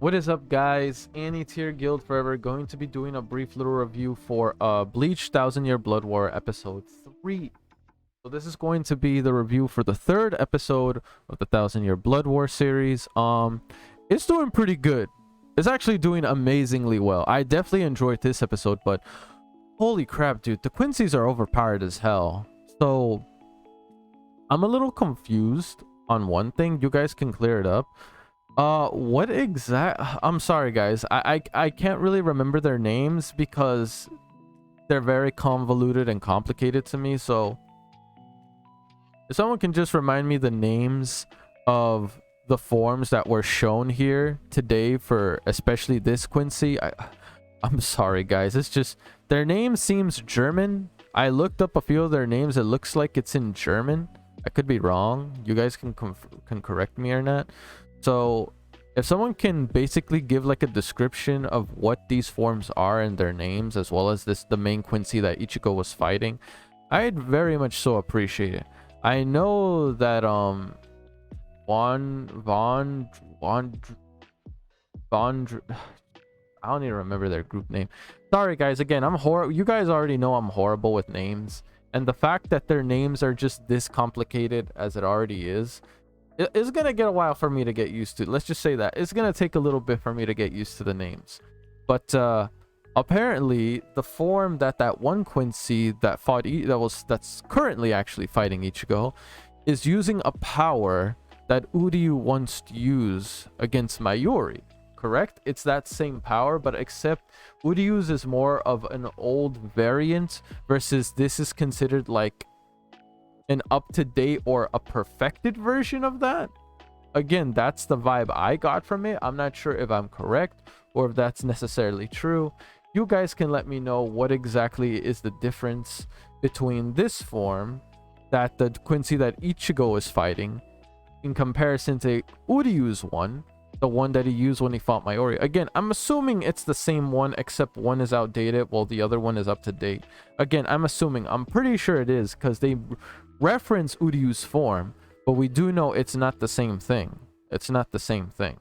What is up, guys? Anti-Tier Guild Forever going to be doing a brief little review for Bleach 1000 Year Blood War episode 3. So this is going to be the review for the third episode of the 1000 Year Blood War series. It's doing pretty good. It's actually doing amazingly well. I definitely enjoyed this episode, but holy crap, dude, the Quincy's are overpowered as hell. So I'm a little confused on one thing. You guys can clear it up. What exact? I'm sorry, guys. I can't really remember their names because they're very convoluted and complicated to me. So if someone can just remind me the names of the forms that were shown here today for especially this Quincy. I'm sorry, guys. It's just their name seems German. I looked up a few of their names. It looks like it's in German. I could be wrong. You guys can correct me or not. So if someone can basically give like a description of what these forms are and their names, as well as the main Quincy that Ichigo was fighting, I'd very much so appreciate it. I know that I don't even remember their group name. Sorry, guys. Again, I'm horrible. You guys already know I'm horrible with names, and the fact that their names are just this complicated as it already is, it's gonna get a while for me to get used to. Let's just say that it's gonna take a little bit for me to get used to the names. But apparently the form that one Quincy that fought that's currently actually fighting Ichigo is using a power that Uryu wants to use against Mayuri. Correct? It's that same power, but except Uryu's is more of an old variant versus this is considered like an up-to-date or a perfected version of that. Again, that's the vibe I got from it. I'm not sure if I'm correct or if that's necessarily true. You guys can let me know what exactly is the difference between this form that the Quincy that Ichigo is fighting in comparison to Uryu's one, the one that he used when he fought Mayuri. Again, I'm assuming it's the same one, except one is outdated while the other one is up to date. Again, I'm assuming. I'm pretty sure it is because they reference Uryu's form, but we do know it's not the same thing. It's not the same thing.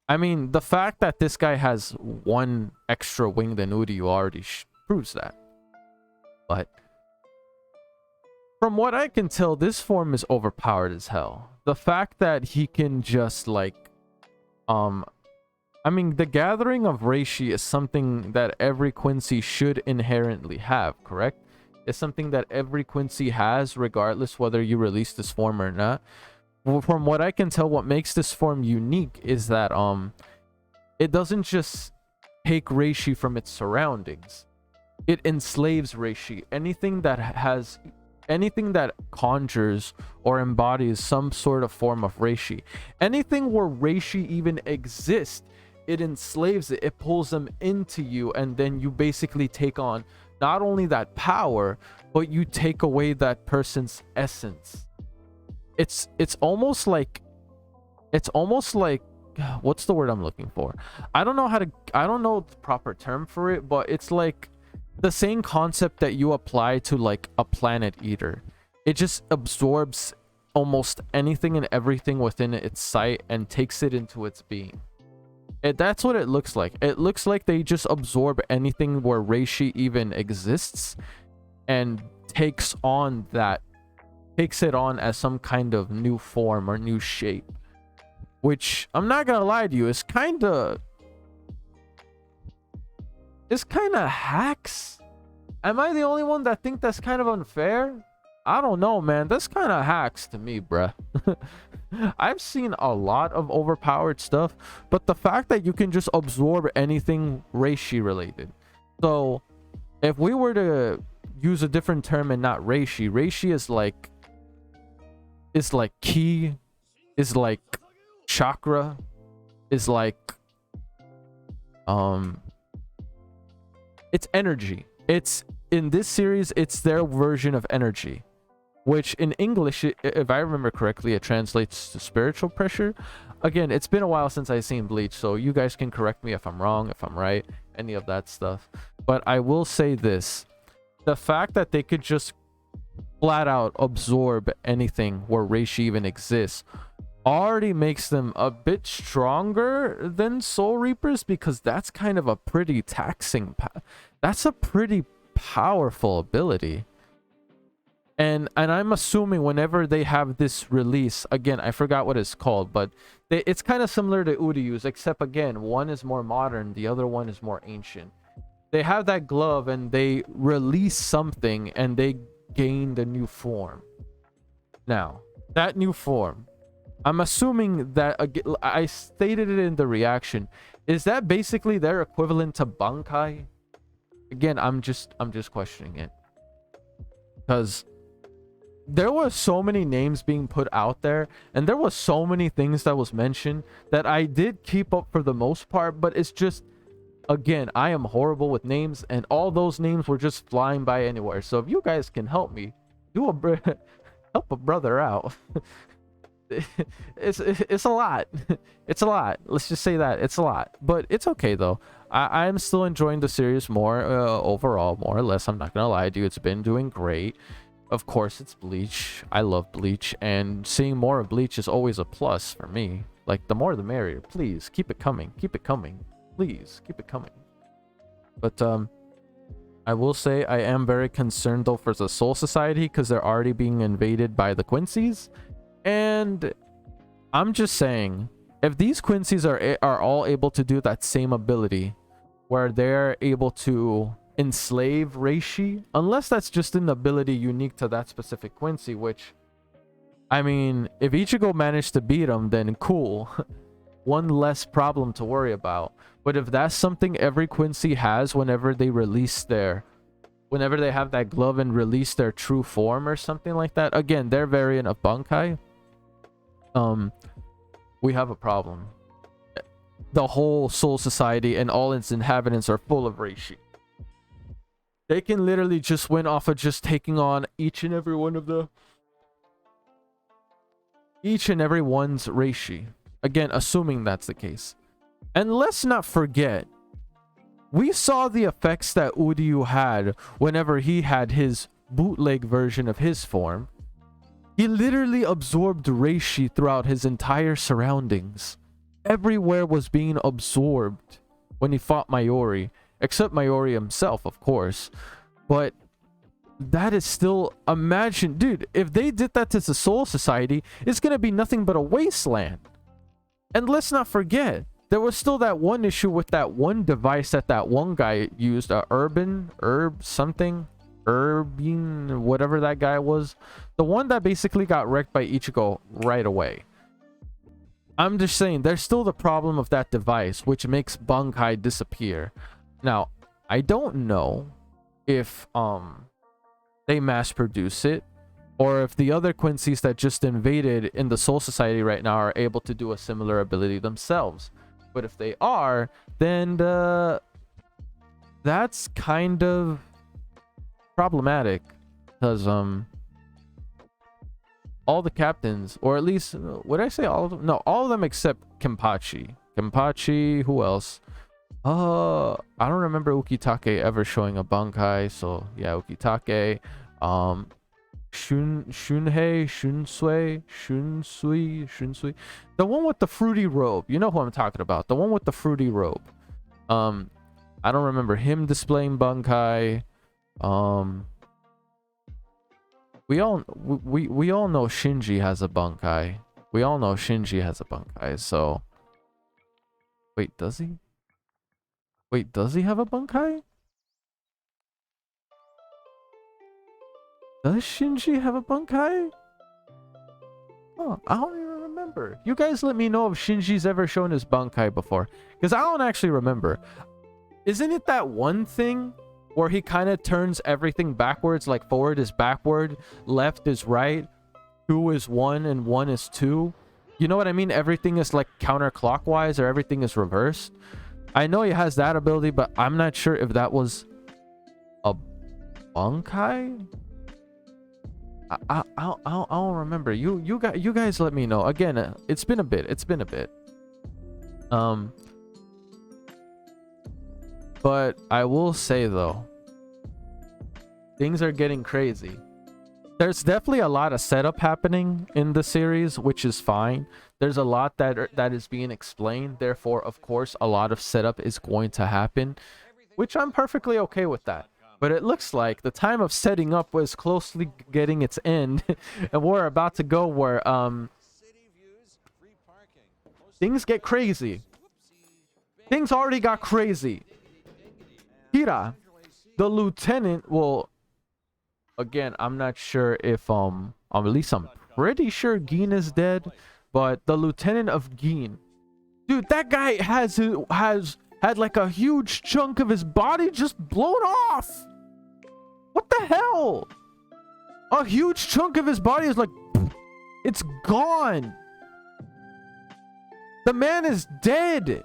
I mean, the fact that this guy has one extra wing than Uryu already proves that. But from what I can tell, this form is overpowered as hell. The fact that he can just like I mean, the gathering of Reishi is something that every Quincy should inherently have, correct? It's something that every Quincy has, regardless whether you release this form or not. Well, from what I can tell, what makes this form unique is that it doesn't just take Reishi from its surroundings. It enslaves Reishi. Anything that conjures or embodies some sort of form of Reishi, anything where Reishi even exists, it enslaves it. It pulls them into you, and then you basically take on not only that power, but you take away that person's essence. It's almost like what's the word I'm looking for? I don't know the proper term for it, but it's like the same concept that you apply to like a planet eater. It just absorbs almost anything and everything within its sight and takes it into its being. That's what it looks like. It looks like they just absorb anything where Reishi even exists and takes it on as some kind of new form or new shape, which I'm not gonna lie to you, is kind of hacks. Am I the only one that think that's kind of unfair? I don't know, man. That's kind of hacks to me, bruh. I've seen a lot of overpowered stuff, but the fact that you can just absorb anything Reishi related. So if we were to use a different term and not Reishi is like ki, is like chakra, is like it's energy. It's in this series, it's their version of energy, which in English, if I remember correctly, it translates to spiritual pressure. Again, it's been a while since I've seen Bleach, so you guys can correct me if I'm wrong, if I'm right, any of that stuff. But I will say this: the fact that they could just flat out absorb anything where Reishi even exists already makes them a bit stronger than Soul Reapers, because that's kind of a pretty taxing that's a pretty powerful ability. And I'm assuming whenever they have this release, again, I forgot what it's called, but it's kind of similar to Uryu's, except again, one is more modern, the other one is more ancient. They have that glove and they release something and they gained a new form. Now, that new form, I'm assuming that, I stated it in the reaction, is that basically their equivalent to Bankai? Again, I'm just questioning it, because there were so many names being put out there and there was so many things that was mentioned that I did keep up for the most part, but it's just, again, I am horrible with names and all those names were just flying by anywhere. So if you guys can help me, help a brother out. It's a lot. It's a lot. Let's just say that it's a lot, but it's okay though. I'm still enjoying the series more overall, more or less. I'm not gonna lie to you, it's been doing great. Of course, it's Bleach. I love Bleach, and seeing more of Bleach is always a plus for me. Like, the more the merrier. Please keep it coming. Keep it coming. Please keep it coming. But I will say I am very concerned though for the Soul Society, because they're already being invaded by the Quincy's. And I'm just saying, if these Quincy's are all able to do that same ability where they're able to enslave Reishi, unless that's just an ability unique to that specific Quincy, which, I mean, if Ichigo managed to beat him, then cool. One less problem to worry about. But if that's something every Quincy has whenever they have that glove and release their true form or something like that, again, their variant of Bankai, we have a problem. The whole Soul Society and all its inhabitants are full of Reishi. They can literally just win off of just taking on each and every one's Reishi. Again, assuming that's the case. And let's not forget, we saw the effects that Uryu had whenever he had his bootleg version of his form. He literally absorbed Reishi throughout his entire surroundings. Everywhere was being absorbed when he fought Mayuri. Except Mayuri himself, of course. But that is still... Imagine, dude, if they did that to the Soul Society, it's going to be nothing but a wasteland. And let's not forget, there was still that one issue with that one device that one guy used, Urbine, whatever that guy was. The one that basically got wrecked by Ichigo right away. I'm just saying, there's still the problem of that device, which makes Bankai disappear. Now, I don't know if they mass produce it, or if the other Quincy's that just invaded in the Soul Society right now are able to do a similar ability themselves. But if they are, then that's kind of problematic, because all the captains, or at least, would I say all of them? No, all of them except Kenpachi. Who else? I don't remember Ukitake ever showing a Bankai, so yeah, Ukitake. Shunsui. The one with the fruity robe. You know who I'm talking about. The one with the fruity robe. I don't remember him displaying Bankai. We all know Shinji has a Bankai. So wait, does he? Wait, does he have a Bankai? Does Shinji have a Bankai? Oh, I don't even remember. You guys let me know if Shinji's ever shown his Bankai before, because I don't actually remember. Isn't it that one thing where he kind of turns everything backwards, like forward is backward, left is right, 2 is 1, and 1 is 2? You know what I mean? Everything is like counterclockwise, or everything is reversed. I know he has that ability, but I'm not sure if that was a Bankai. I don't remember. You guys let me know. Again, it's been a bit. But I will say though, things are getting crazy. There's definitely a lot of setup happening in the series, which is fine. There's a lot that is being explained. Therefore, of course, a lot of setup is going to happen, which I'm perfectly okay with that. But it looks like the time of setting up was closely getting its end, and we're about to go where things get crazy. Things already got crazy. Kira, the lieutenant, will again, I'm not sure if at least I'm pretty sure Geen is dead, but the lieutenant of Geen, dude, that guy has had like a huge chunk of his body just blown off. What the hell? A huge chunk of his body is like, it's gone. The man is dead.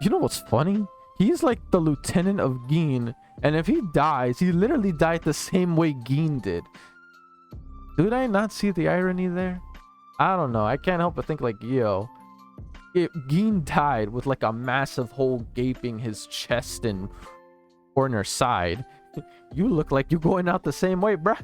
You know what's funny? He's like the lieutenant of Geen, and if he dies, he literally died the same way Geen did. Did I not see the irony there? I don't know. I can't help but think like, yo, if Geen died with like a massive hole gaping his chest and corner side, you look like you're going out the same way, bruh.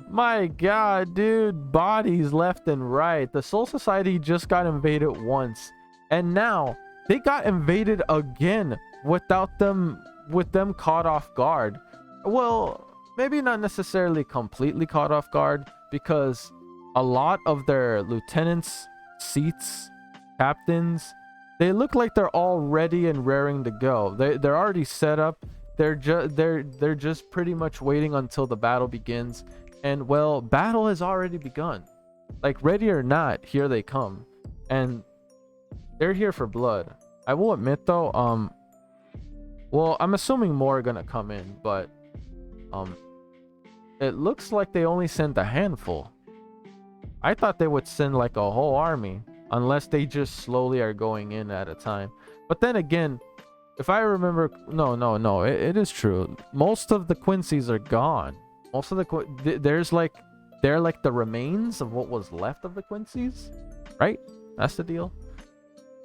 My god, dude, bodies left and right. The Soul Society just got invaded once, and now they got invaded again with them caught off guard. Well, maybe not necessarily completely caught off guard, because a lot of their lieutenants, seats, captains, they look like they're all ready and raring to go. They're already set up. They're just pretty much waiting until the battle begins. And well, battle has already begun. Like, ready or not, here they come. And they're here for blood. I will admit though, well, I'm assuming more are gonna come in, but it looks like they only sent a handful. I thought they would send like a whole army, unless they just slowly are going in at a time. But then again, if I remember, no, it is true. Most of the Quincy's are gone. Most of the they're like the remains of what was left of the Quincy's, right? That's the deal.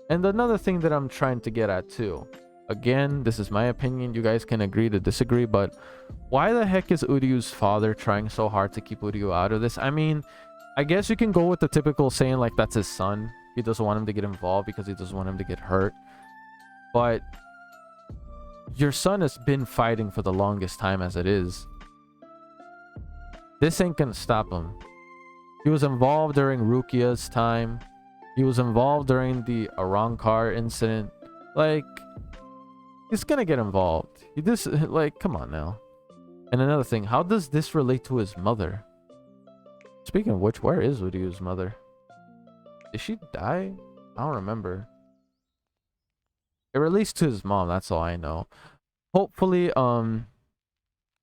And another thing that I'm trying to get at too, again, this is my opinion, you guys can agree to disagree, but why the heck is Uryu's father trying so hard to keep Uryu out of this? I mean, I guess you can go with the typical saying like that's his son. He doesn't want him to get involved because he doesn't want him to get hurt. But your son has been fighting for the longest time as it is. This ain't gonna stop him. He was involved during Rukia's time. He was involved during the Arrancar incident. Like, he's gonna get involved. Like, come on now. And another thing, how does this relate to his mother? Speaking of which, where is Uryu's mother? Did she die? I don't remember. It relates to his mom, that's all I know. Hopefully,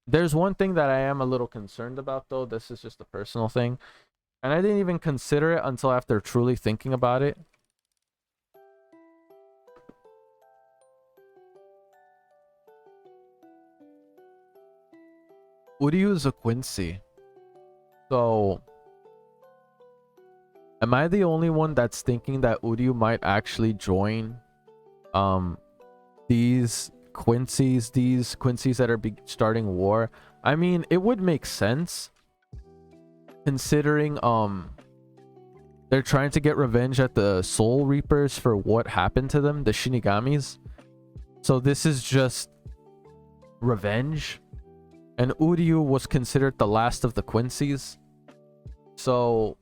there's one thing that I am a little concerned about though. This is just a personal thing. And I didn't even consider it until after truly thinking about it. Uryu is a Quincy. So, am I the only one that's thinking that Uryu might actually join these Quincy's that are starting war? I mean, it would make sense considering they're trying to get revenge at the Soul Reapers for what happened to them, the Shinigamis. So this is just revenge. And Uryu was considered the last of the Quincy's. So,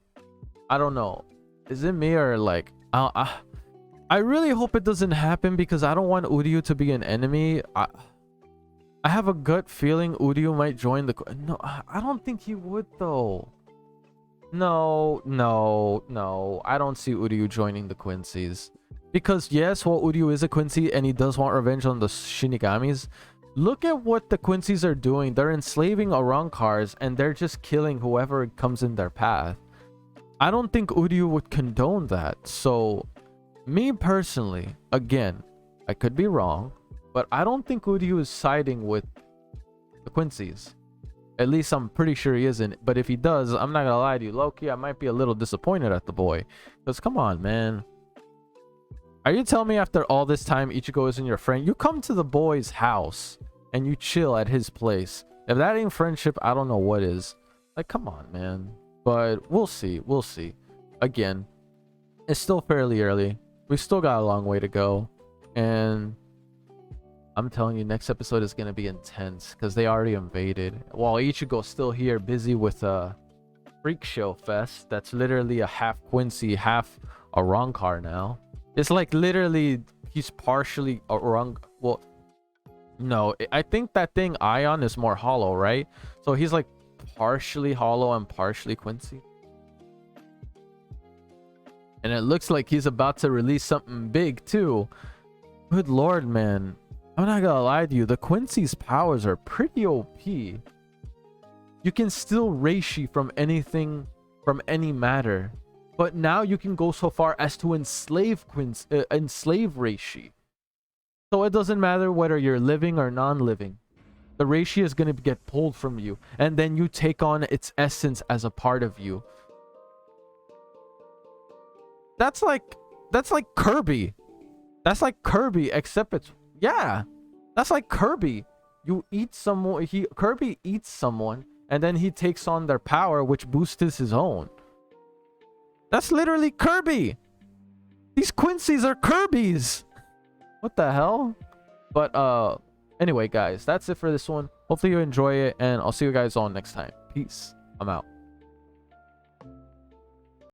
I don't know. Is it me or like... I really hope it doesn't happen because I don't want Uryu to be an enemy. I have a gut feeling Uryu might join the... No, I don't think he would though. No. I don't see Uryu joining the Quincy's. Because yes, well, Uryu is a Quincy and he does want revenge on the Shinigamis. Look at what the Quincy's are doing. They're enslaving Arrancars and they're just killing whoever comes in their path. I don't think Uryu would condone that. So, me personally, again, I could be wrong, but I don't think Uryu is siding with the Quincy's. At least I'm pretty sure he isn't. But if he does, I'm not gonna lie to you, low-key, I might be a little disappointed at the boy. Because come on, man. Are you telling me after all this time Ichigo isn't your friend? You come to the boy's house and you chill at his place. If that ain't friendship, I don't know what is. Like, come on, man. But we'll see. We'll see. Again, it's still fairly early. We still got a long way to go. And I'm telling you, next episode is going to be intense because they already invaded. While Ichigo's still here, busy with a freak show fest that's literally a half Quincy, half a Rancor now. It's like literally he's partially a Rancor. Well, no, I think that thing Ion is more hollow, right? So he's like partially hollow and partially Quincy. And it looks like he's about to release something big too. Good lord, man. I'm not gonna lie to you, the Quincy's powers are pretty OP. You can still reishi from anything, from any matter. But now you can go so far as to enslave reishi. So it doesn't matter whether you're living or non-living. The reishi is gonna get pulled from you. And then you take on its essence as a part of you. That's like Kirby. That's like Kirby, except it's... Yeah, that's like Kirby. You eat someone, Kirby eats someone, and then he takes on their power, which boosts his own. That's literally Kirby. These Quincy's are Kirby's. What the hell? But anyway, guys, that's it for this one. Hopefully you enjoy it, and I'll see you guys all next time. Peace. I'm out.